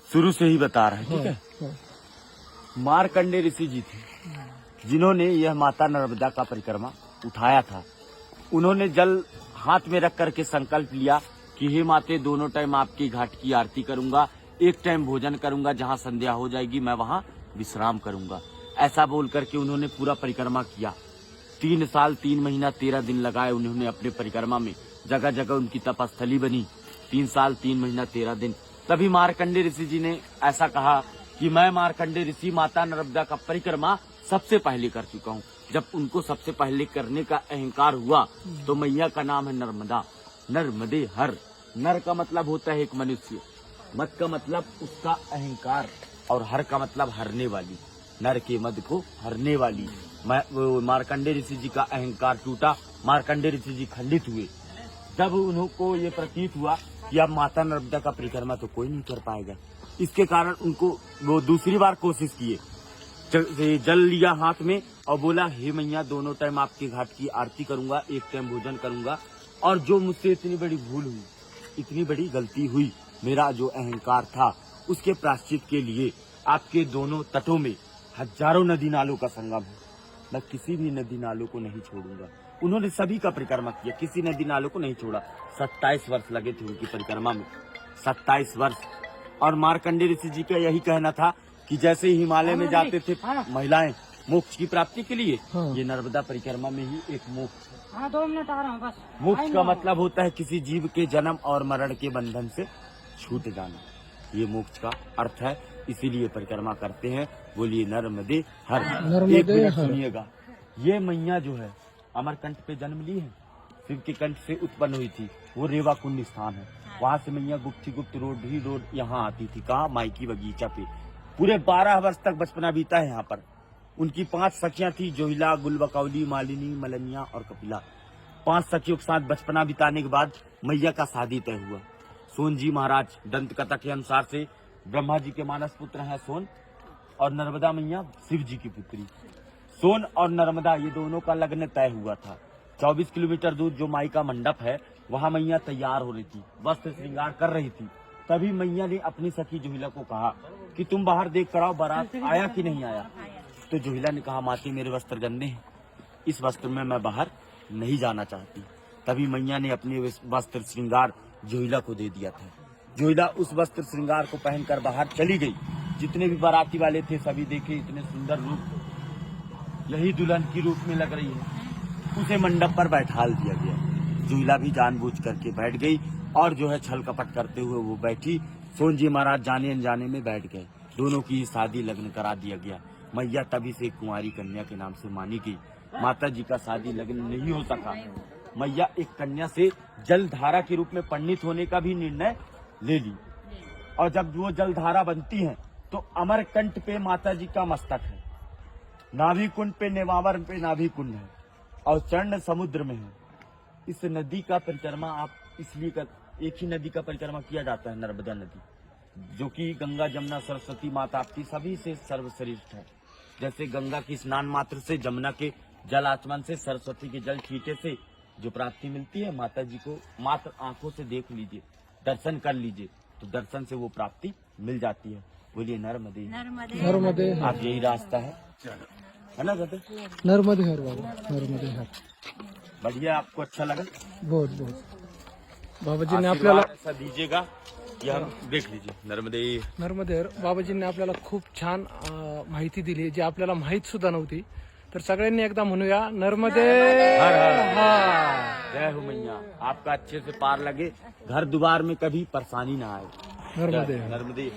शुरू से ही बता रहे हैं, ठीक है। मार्कंडेय ऋषि जी थे जिन्होंने यह माता नर्मदा का परिक्रमा उठाया था। उन्होंने जल हाथ में रख करके संकल्प लिया कि हे माते, दोनों टाइम आपकी घाट की आरती करूंगा, एक टाइम भोजन करूंगा, जहां संध्या हो जाएगी मैं वहां विश्राम करूंगा। ऐसा बोल करके उन्होंने पूरा परिक्रमा किया। 3 साल 3 महीना 13 दिन लगाए उन्होंने अपने परिक्रमा में, जगह जगह उनकी तपस्थली बनी। 3 साल 3 महीना 13 दिन। तभी मार्कंडेय ऋषि जी ने ऐसा कहा कि मैं मार्कंडेय ऋषि माता नर्मदा का परिक्रमा सबसे पहले कर चुका हूँ। जब उनको सबसे पहले करने का अहंकार हुआ तो मैया का नाम है नर्मदा, नर्मदे हर। नर का मतलब होता है एक मनुष्य, मत का मतलब उसका अहंकार, और हर का मतलब हरने वाली, नर के मद को हरने वाली। मार्कंडेय ऋषि जी का अहंकार टूटा, मार्कंडेय ऋषि जी खंडित हुए। जब उनको ये प्रतीत हुआ कि अब माता नर्मदा का परिक्रमा तो कोई नहीं कर पाएगा, इसके कारण उनको वो दूसरी बार कोशिश किए। जल लिया हाथ में और बोला, हे मैया, दोनों टाइम आपके घाट की आरती करूंगा, एक टाइम भोजन करूंगा, और जो मुझसे इतनी बड़ी भूल हुई, इतनी बड़ी गलती हुई, मेरा जो अहंकार था, उसके प्रायश्चित के लिए आपके दोनों तटों में हजारों नदी नालों का संगम है, मैं किसी भी नदी नालों को नहीं छोड़ूंगा। उन्होंने सभी का परिक्रमा किया, किसी नदी नालों को नहीं छोड़ा। 27 वर्ष लगे थे उनकी परिक्रमा में, 27 वर्ष। और मार्कंडेय ऋषि जी का यही कहना था कि जैसे हिमालय में जाते थे महिलाएं मोक्ष की प्राप्ति के लिए, ये नर्मदा परिक्रमा में ही एक मोक्ष है। 2 मिनट आ रहा हूँ बस। मोक्ष का मतलब होता है किसी जीव के जन्म और मरण के बंधन से छूट जाना, ये मोक्ष का अर्थ है। इसीलिए परिक्रमा करते हैं। बोलिए नर्मदे हर। एक मिनट सुनिएगा, ये मैया जो है अमरकंठ पे जन्म ली है, शिव के कंठ से उत्पन्न हुई थी। वो रेवा कुंड स्थान है, वहाँ से मैया गुप्त रोड यहाँ आती थी। कहाँ? माइकी बगीचा पे। पूरे 12 वर्ष तक बचपना बीता है यहाँ पर। उनकी 5 सखियां थी, जोहिला, गुलबकौली, मालिनी, मलनिया और कपिला। 5 सखियों के साथ बचपना बिताने के बाद मैया का शादी तय हुआ। सोन जी महाराज, दंत कथा के अनुसार से ब्रह्मा जी के मानस पुत्र हैं सोन, और नर्मदा मैया शिव जी की पुत्री। सोन और नर्मदा ये दोनों का लग्न तय हुआ था। 24 किलोमीटर दूर जो माई का मंडप है, वहाँ मैया तैयार हो रही थी, वस्त्र श्रृंगार कर रही थी। तभी मैया ने अपनी सखी जोहिला को कहा कि तुम बाहर देख कर आओ, बारात आया कि नहीं आया। तो जोहिला ने कहा, माती मेरे वस्त्र गंदे हैं, इस वस्त्र में मैं बाहर नहीं जाना चाहती। तभी मैया ने अपने वस्त्र श्रृंगार जोहिला को दे दिया था। जोहिला उस वस्त्र श्रृंगार को पहनकर बाहर चली गई। जितने भी बाराती वाले थे सभी देखे, इतने सुंदर रूप, यही दुल्हन की रूप में लग रही है। उसे मंडप पर बैठाल दिया गया। जोहिला भी जानबूझ करके बैठ गई, और जो है छल कपट करते हुए वो बैठी। सोन जी महाराज जाने अनजाने में बैठ गए। दोनों की शादी लग्न करा दिया गया। मैया तभी से कुंवारी कन्या के नाम से मानी गई। माता जी का शादी लग्न नहीं हो सका। मैया एक कन्या से जलधारा के रूप में पंडित होने का भी निर्णय ले ली, और जब वो जलधारा बनती है तो अमरकंठ पे माता जी का मस्तक है, नाभि कुंड पे, नेमावर पे नाभि कुंड है, और चरण समुद्र में है। इस नदी का परिक्रमा आप इसलिए एक ही नदी का परिक्रमा किया जाता है, नर्मदा नदी, जो कि गंगा, जमुना, सरस्वती माता आपकी सभी से सर्वश्रेष्ठ है। जैसे गंगा की स्नान मात्र से, जमुना के जल आचमन से, सरस्वती के जल छींटे से जो प्राप्ति मिलती है, माता जी को मात्र आंखों से देख लीजिए, दर्शन कर लीजिए, तो दर्शन से वो प्राप्ति मिल जाती है। बोलिए नर्मदे नर्मदे। आप, यही रास्ता है ना दादा? नर्मदे हर बाबा, नर्मदे हर। बढ़िया, आपको अच्छा लगा? बहुत बहुत। बाबाजींनी आपल्याला ऐसा दीजिएगा कि हम देख लीजिए। नर्मदे हर। बाबाजींनी आपल्याला खूप छान माहिती दिली, जी आपल्याला माहित सुद्धा नव्हती। तर सगळ्यांनी एकदा म्हणूया, नर्मदे हर हर। जय हो मैया, आपका अच्छे से पार लगे, घर द्वार में कभी परेशानी ना आए। नर्मदे। नर्मदे।